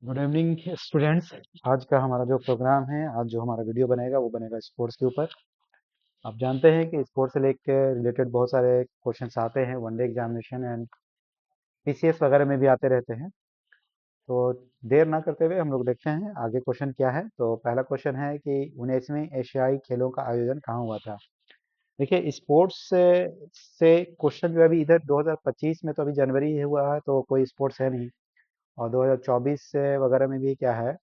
Good evening students. आज का हमारा जो प्रोग्राम है, आज जो हमारा वीडियो बनेगा वो बनेगा स्पोर्ट्स के ऊपर। आप जानते हैं कि स्पोर्ट्स से लेकर रिलेटेड बहुत सारे क्वेश्चंस आते हैं, वनडे एग्जामिनेशन एंड पीसीएस वगैरह में भी आते रहते हैं। तो देर ना करते हुए हम लोग देखते हैं आगे क्वेश्चन क्या है। तो पहला क्वेश्चन है कि 19वें एशियाई खेलों का आयोजन कहाँ हुआ था। देखिए, स्पोर्ट्स से क्वेश्चन जो है अभी इधर 2025 में, तो अभी जनवरी ही हुआ है तो कोई स्पोर्ट्स है नहीं। और 2024 से वगैरह में भी क्या है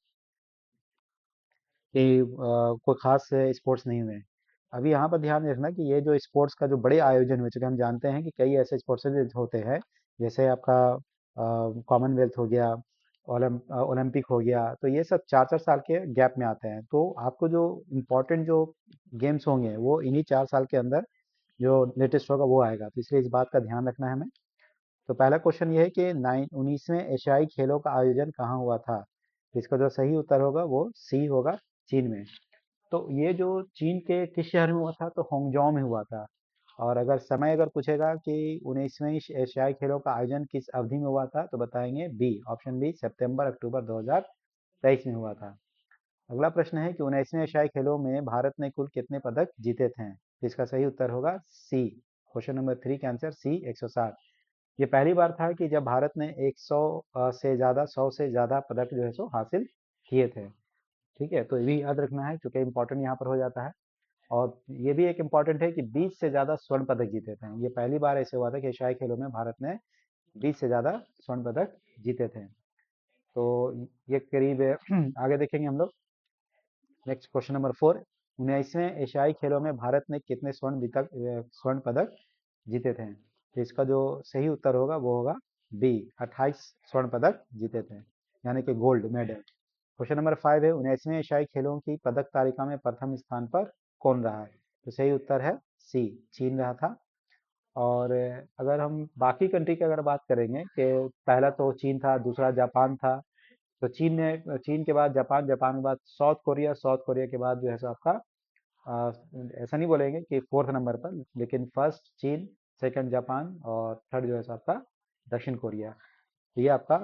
कि कोई खास स्पोर्ट्स नहीं हुए। अभी यहाँ पर ध्यान रखना कि ये जो स्पोर्ट्स का जो बड़े आयोजन हुए, चूंकि हम जानते हैं कि कई ऐसे स्पोर्ट्स होते हैं, जैसे आपका कॉमनवेल्थ हो गया, ओलंपिक हो गया, तो ये सब 4 4 साल के गैप में आते हैं। तो आपको जो इम्पोर्टेंट जो गेम्स होंगे वो इन्हीं 4 साल के अंदर जो लेटेस्ट होगा वो आएगा, तो इसलिए इस बात का ध्यान रखना है हमें। तो पहला क्वेश्चन ये है कि 19वें एशियाई खेलों का आयोजन कहाँ हुआ था। तो इसका जो सही उत्तर होगा वो सी होगा, चीन में। तो ये जो चीन के किस शहर में हुआ था, तो होंगजोउ में हुआ था। और अगर समय अगर पूछेगा कि 19वें एशियाई खेलों का आयोजन किस अवधि में हुआ था, तो बताएंगे बी, ऑप्शन बी, सितंबर अक्टूबर 2023 में हुआ था। अगला प्रश्न है कि 19वें एशियाई खेलों में भारत ने कुल कितने पदक जीते थे। तो इसका सही उत्तर होगा सी, क्वेश्चन नंबर 3 का आंसर सी, 160। ये पहली बार था कि जब भारत ने 100 से ज़्यादा, 100 से ज़्यादा पदक जो है सो हासिल किए थे। ठीक है, तो ये भी याद रखना है क्योंकि इंपॉर्टेंट यहाँ पर हो जाता है। और ये भी एक इम्पॉर्टेंट है कि 20 से ज़्यादा स्वर्ण पदक जीते थे। ये पहली बार ऐसे हुआ था कि एशियाई खेलों में भारत ने 20 से ज़्यादा स्वर्ण पदक जीते थे। तो ये करीब आगे देखेंगे हम लोग। नेक्स्ट क्वेश्चन नंबर 4, 19वें एशियाई खेलों में भारत ने कितने स्वर्ण पदक जीते थे। तो इसका जो सही उत्तर होगा वो होगा बी, 28 स्वर्ण पदक जीते थे, यानी कि गोल्ड मेडल। क्वेश्चन नंबर 5 है, 19वें एशियाई खेलों की पदक तालिका में प्रथम स्थान पर कौन रहा है। तो सही उत्तर है सी, चीन रहा था। और अगर हम बाकी कंट्री की अगर बात करेंगे कि पहला तो चीन था, दूसरा जापान था। तो चीन के बाद जापान, जापान के बाद साउथ कोरिया, साउथ कोरिया के बाद जो है सो आपका अ, ऐसा नहीं बोलेंगे कि फोर्थ नंबर पर, लेकिन फर्स्ट चीन, सेकंड जापान और थर्ड जो है सो आपका दक्षिण कोरिया। तो ये आपका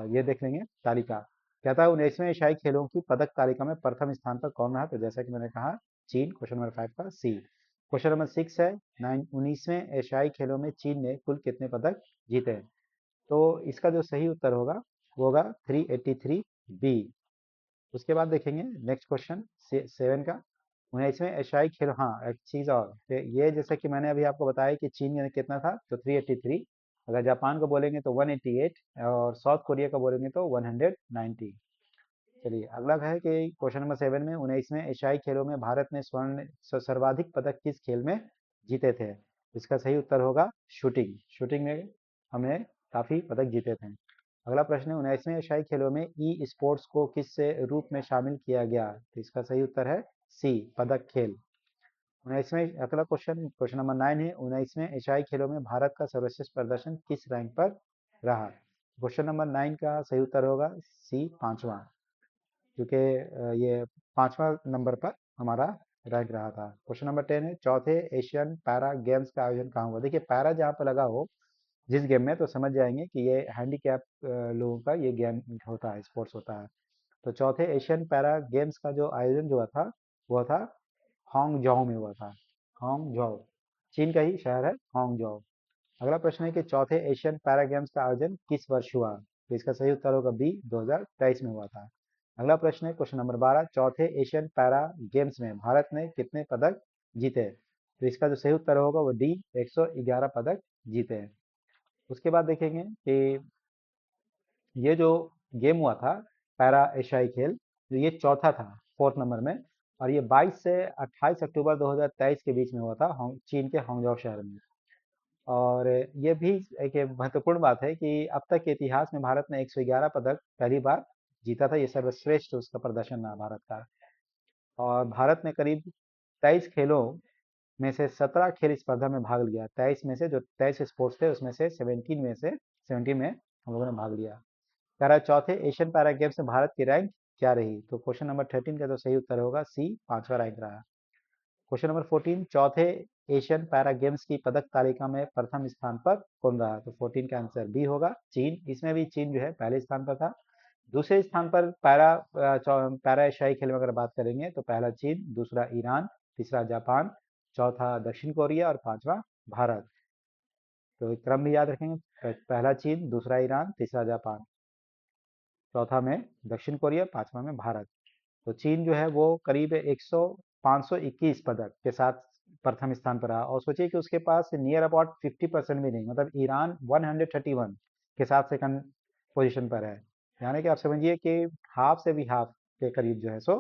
ये देख लेंगे तालिका। कहता है 19वें एशियाई खेलों की पदक तालिका में प्रथम स्थान पर कौन रहा। तो जैसा कि मैंने कहा चीन, क्वेश्चन नंबर 5 का सी। क्वेश्चन नंबर 6 है, 19वें एशियाई खेलों में चीन ने कुल कितने पदक जीते हैं। तो इसका जो सही उत्तर होगा वो होगा 383 बी। उसके बाद देखेंगे नेक्स्ट क्वेश्चन 7 का, 19वें एशियाई खेल, हाँ एक चीज़ और, तो ये जैसे कि मैंने अभी आपको बताया कि चीन में कितना था तो 383, अगर जापान को बोलेंगे तो 188 और साउथ कोरिया का बोलेंगे तो 190। चलिए अगला है कि क्वेश्चन नंबर 7 में 19वें एशियाई खेलों में भारत ने सर्वाधिक पदक किस खेल में जीते थे। इसका सही उत्तर होगा शूटिंग। शूटिंग में हमने काफ़ी पदक जीते थे। अगला प्रश्न है, 19वें एशियाई खेलों में ई स्पोर्ट्स को किस रूप में शामिल किया गया। तो इसका सही उत्तर है सी, पदक खेल। 19वें अगला क्वेश्चन, क्वेश्चन नंबर 9 है, 19वें एशियाई खेलों में भारत का सर्वश्रेष्ठ प्रदर्शन किस रैंक पर रहा। क्वेश्चन नंबर 9 का सही उत्तर होगा सी, पांचवा, क्योंकि ये पांचवा नंबर पर हमारा रैंक रहा था। क्वेश्चन नंबर 10 है, चौथे एशियन पैरा गेम्स का आयोजन कहाँ हुआ। देखिए पैरा जहाँ पर लगा हो जिस गेम में, तो समझ जाएंगे कि ये हैंडीकैप लोगों का ये गेम होता है, स्पोर्ट्स होता है। तो चौथे एशियन पैरा गेम्स का जो आयोजन जो हुआ था वो था हांगझोउ में हुआ था। हांगझोउ चीन का ही शहर है हांगझोउ। अगला प्रश्न है कि चौथे एशियन पैरा गेम्स का आयोजन किस वर्ष हुआ। तो इसका सही उत्तर होगा बी, 2023 में हुआ था। अगला प्रश्न है क्वेश्चन नंबर 12, चौथे एशियन पैरा गेम्स में भारत ने कितने पदक जीते। तो इसका जो सही उत्तर होगा वो डी, 111 पदक जीते हैं। उसके बाद देखेंगे कि ये जो गेम हुआ था पैरा एशियाई खेल, तो ये चौथा था, फोर्थ नंबर में। और ये 22 से 28 अक्टूबर 2023 के बीच में हुआ था चीन के हांगझोउ शहर में। और ये भी एक महत्वपूर्ण बात है कि अब तक के इतिहास में भारत ने 111 पदक पहली बार जीता था। ये सर्वश्रेष्ठ उसका प्रदर्शन रहा भारत का। और भारत ने करीब 23 खेलों में से 17 खेल स्पर्धा में भाग लिया। 23 में से, जो 23 स्पोर्ट्स थे उसमें से 17 में हम लोगों ने भाग लिया। कह रहा है चौथे एशियन पैरा गेम्स में भारत की रैंक क्या रही। तो क्वेश्चन नंबर 13 का तो सही उत्तर होगा सी, पांचवा रैंक रहा। क्वेश्चन नंबर 14, चौथे एशियन पैरा गेम्स की पदक तालिका में प्रथम स्थान पर कौन रहा? तो 14 का आंसर बी होगा, चीन। इसमें भी चीन जो है पहले स्थान पर था। दूसरे स्थान पर पैरा एशियाई खेल में अगर बात करेंगे तो पहला चीन, दूसरा ईरान, तीसरा जापान, चौथा दक्षिण कोरिया और पांचवा भारत। तो एक क्रम भी याद रखेंगे, पहला चीन, दूसरा ईरान, तीसरा जापान, चौथा में दक्षिण कोरिया, पांचवा में भारत। तो चीन जो है वो करीब 521 पदक के साथ प्रथम स्थान पर रहा, और सोचिए कि उसके पास नियर अबाउट 50% भी नहीं, मतलब ईरान 131 के साथ सेकंड पोजीशन पर है। यानी कि आप समझिए कि हाफ से भी हाफ के करीब जो है सो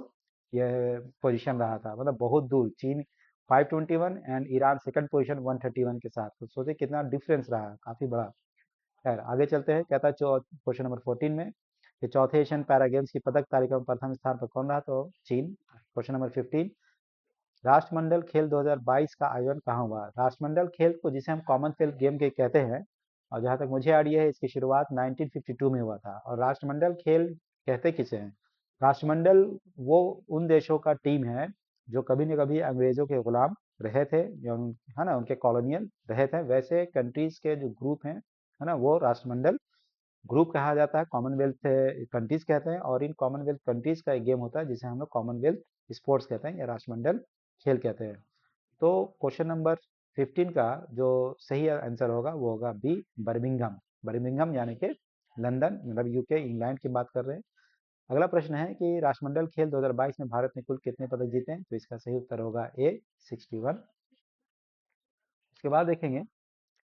यह पोजीशन रहा था, मतलब बहुत दूर। चीन 521 एंड ईरान सेकंड पोजीशन 131 के साथ, तो सोचिए कितना डिफरेंस रहा, काफी बड़ा। खैर आगे चलते हैं, कहता है क्वेश्चन नंबर 14 में कि चौथे एशियन पैरा गेम्स की पदक तालिका में प्रथम स्थान पर कौन रहा? तो चीन। क्वेश्चन नंबर 15, राष्ट्रमंडल खेल 2022 का आयोजन कहाँ हुआ? राष्ट्रमंडल खेल को जिसे हम कॉमनवेल्थ गेम के कहते हैं, और जहाँ तक मुझे आइडिया है इसकी शुरुआत 1952 में हुआ था। और राष्ट्रमंडल खेल कहते किसे हैं? राष्ट्रमंडल वो उन देशों का टीम है जो कभी न कभी अंग्रेजों के गुलाम रहे थे, या है ना, उनके कॉलोनियल रहे थे, वैसे कंट्रीज के जो ग्रुप हैं, है ना, वो राष्ट्रमंडल ग्रुप कहा जाता है, कॉमनवेल्थ कंट्रीज कहते हैं। और इन कॉमनवेल्थ कंट्रीज का एक गेम होता है जिसे हम लोग कॉमनवेल्थ स्पोर्ट्स कहते हैं या राष्ट्रमंडल खेल कहते हैं। तो क्वेश्चन नंबर 15 का जो सही आंसर होगा वो होगा बी, बर्मिंघम। बर्मिंघम यानी कि लंदन, मतलब यूके, इंग्लैंड की बात कर रहे हैं। अगला प्रश्न है कि राष्ट्रमंडल खेल 2022 में भारत ने कुल कितने पदक जीते हैं? तो इसका सही उत्तर होगा ए, 61। उसके बाद देखेंगे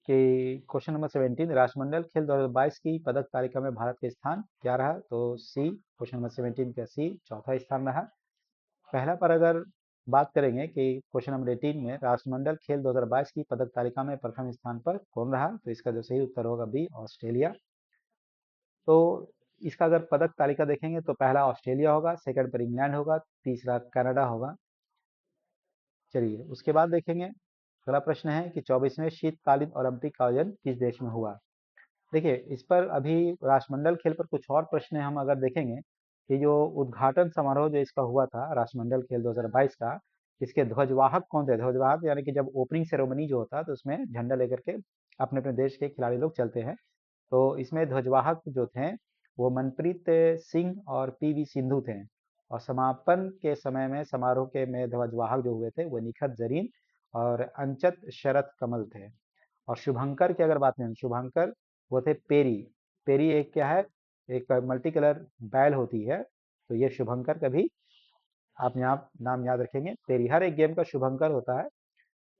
कि क्वेश्चन नंबर 17, राष्ट्रमंडल खेल 2022 की पदक तालिका में भारत का स्थान क्या रहा? तो सी, क्वेश्चन नंबर 17 का सी, चौथा स्थान रहा। पहला पर अगर बात करेंगे कि क्वेश्चन नंबर 18 में राष्ट्रमंडल खेल 2022 की पदक तालिका में प्रथम स्थान पर कौन रहा? तो इसका जो सही उत्तर होगा बी, ऑस्ट्रेलिया। तो इसका अगर पदक तालिका देखेंगे तो पहला ऑस्ट्रेलिया होगा, सेकंड पर इंग्लैंड होगा, तीसरा कनाडा होगा। चलिए उसके बाद देखेंगे, अगला प्रश्न है कि 24वें शीतकालीन ओलंपिक का आयोजन किस देश में हुआ? देखिए इस पर अभी राष्ट्रमंडल खेल पर कुछ और प्रश्न हम अगर देखेंगे कि जो उद्घाटन समारोह जो इसका हुआ था राष्ट्रमंडल खेल 2022 का, इसके ध्वजवाहक कौन थे? ध्वजवाहक यानी कि जब ओपनिंग सेरेमनी जो होता है तो उसमें झंडा लेकर के अपने अपने देश के खिलाड़ी लोग चलते हैं। तो इसमें ध्वजवाहक जो थे वो मनप्रीत सिंह और पीवी सिंधु थे। और समापन के समय में समारोह के में ध्वजवाहक जो हुए थे वो निखत जरीन और अंचत शरत कमल थे। और शुभंकर की अगर बात करें, शुभंकर वो थे पेरी। पेरी एक क्या है, एक मल्टी कलर बैल होती है, तो ये शुभंकर का भी आप यहाँ नाम याद रखेंगे। पेरी हर एक गेम का शुभंकर होता है,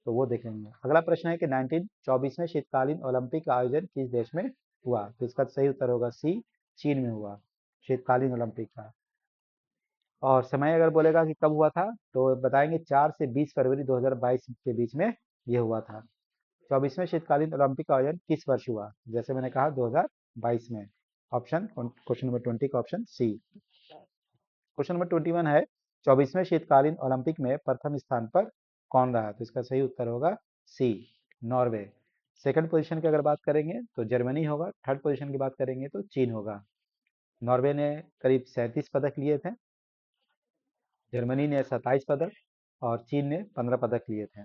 तो वो देखेंगे। अगला प्रश्न है कि 1924वें शीतकालीन ओलंपिक का आयोजन किस देश में हुआ? तो इसका सही उत्तर होगा सी, चीन में हुआ शीतकालीन ओलंपिक का। और समय अगर बोलेगा कि कब हुआ था तो बताएंगे 4 से 20 फरवरी 2022 के बीच में ये हुआ था। 24वें शीतकालीन ओलंपिक का आयोजन किस वर्ष हुआ? जैसे मैंने कहा 2022 में। ऑप्शन क्वेश्चन नंबर 20 का ऑप्शन सी। क्वेश्चन नंबर 21 है, 24वें शीतकालीन ओलंपिक में प्रथम स्थान पर कौन रहा? तो इसका सही उत्तर होगा सी, नॉर्वे। सेकंड पोजीशन की अगर बात करेंगे तो जर्मनी होगा, थर्ड पोजीशन की बात करेंगे तो चीन होगा। नॉर्वे ने करीब 37 पदक लिए थे, जर्मनी ने 27 पदक और चीन ने 15 पदक लिए थे।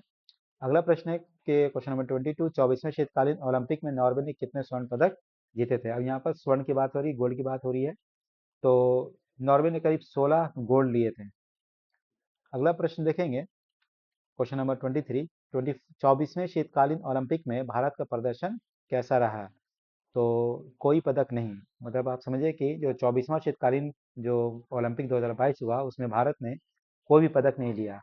अगला प्रश्न है कि क्वेश्चन नंबर 22, 24वें शीतकालीन ओलंपिक में नॉर्वे ने कितने स्वर्ण पदक जीते थे? अब यहाँ पर स्वर्ण की बात हो रही, गोल्ड की बात हो रही है। तो नॉर्वे ने करीब 16 गोल्ड लिए थे। अगला प्रश्न देखेंगे, क्वेश्चन नंबर 23, 24वें शीतकालीन ओलंपिक में भारत का प्रदर्शन कैसा रहा? तो कोई पदक नहीं, मतलब आप समझिए कि जो 24वां शीतकालीन जो ओलंपिक 2022 हुआ उसमें भारत ने कोई भी पदक नहीं लिया।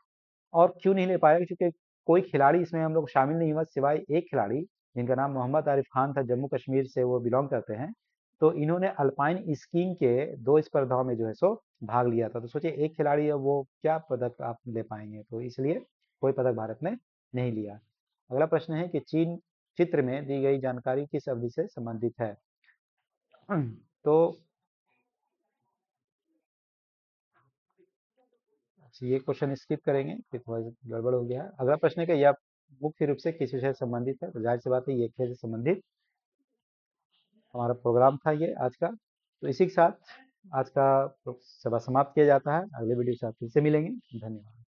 और क्यों नहीं ले पाया? क्योंकि कोई खिलाड़ी इसमें हम लोग शामिल नहीं हुआ सिवाय एक खिलाड़ी जिनका नाम मोहम्मद आरिफ खान था, जम्मू कश्मीर से वो बिलोंग करते हैं। तो इन्होंने अल्पाइन स्कीइंग के 2 स्पर्धाओं में जो है सो भाग लिया था। तो सोचिए एक खिलाड़ी है, वो क्या पदक आप ले पाएंगे? तो इसलिए कोई पदक भारत ने नहीं लिया। अगला प्रश्न है कि चीन चित्र में दी गई जानकारी किस अवधि से संबंधित है? तो ये क्वेश्चन स्किप करेंगे कि थोड़ा गड़बड़ हो गया है। अगला प्रश्न है कि यह मुख्य रूप से किस विषय से संबंधित है? तो जाहिर सी बात है ये खेल से संबंधित हमारा प्रोग्राम था ये आज का। तो इसी के साथ आज का सभा समाप्त किया जाता है। अगले वीडियो के साथ फिर से मिलेंगे। धन्यवाद।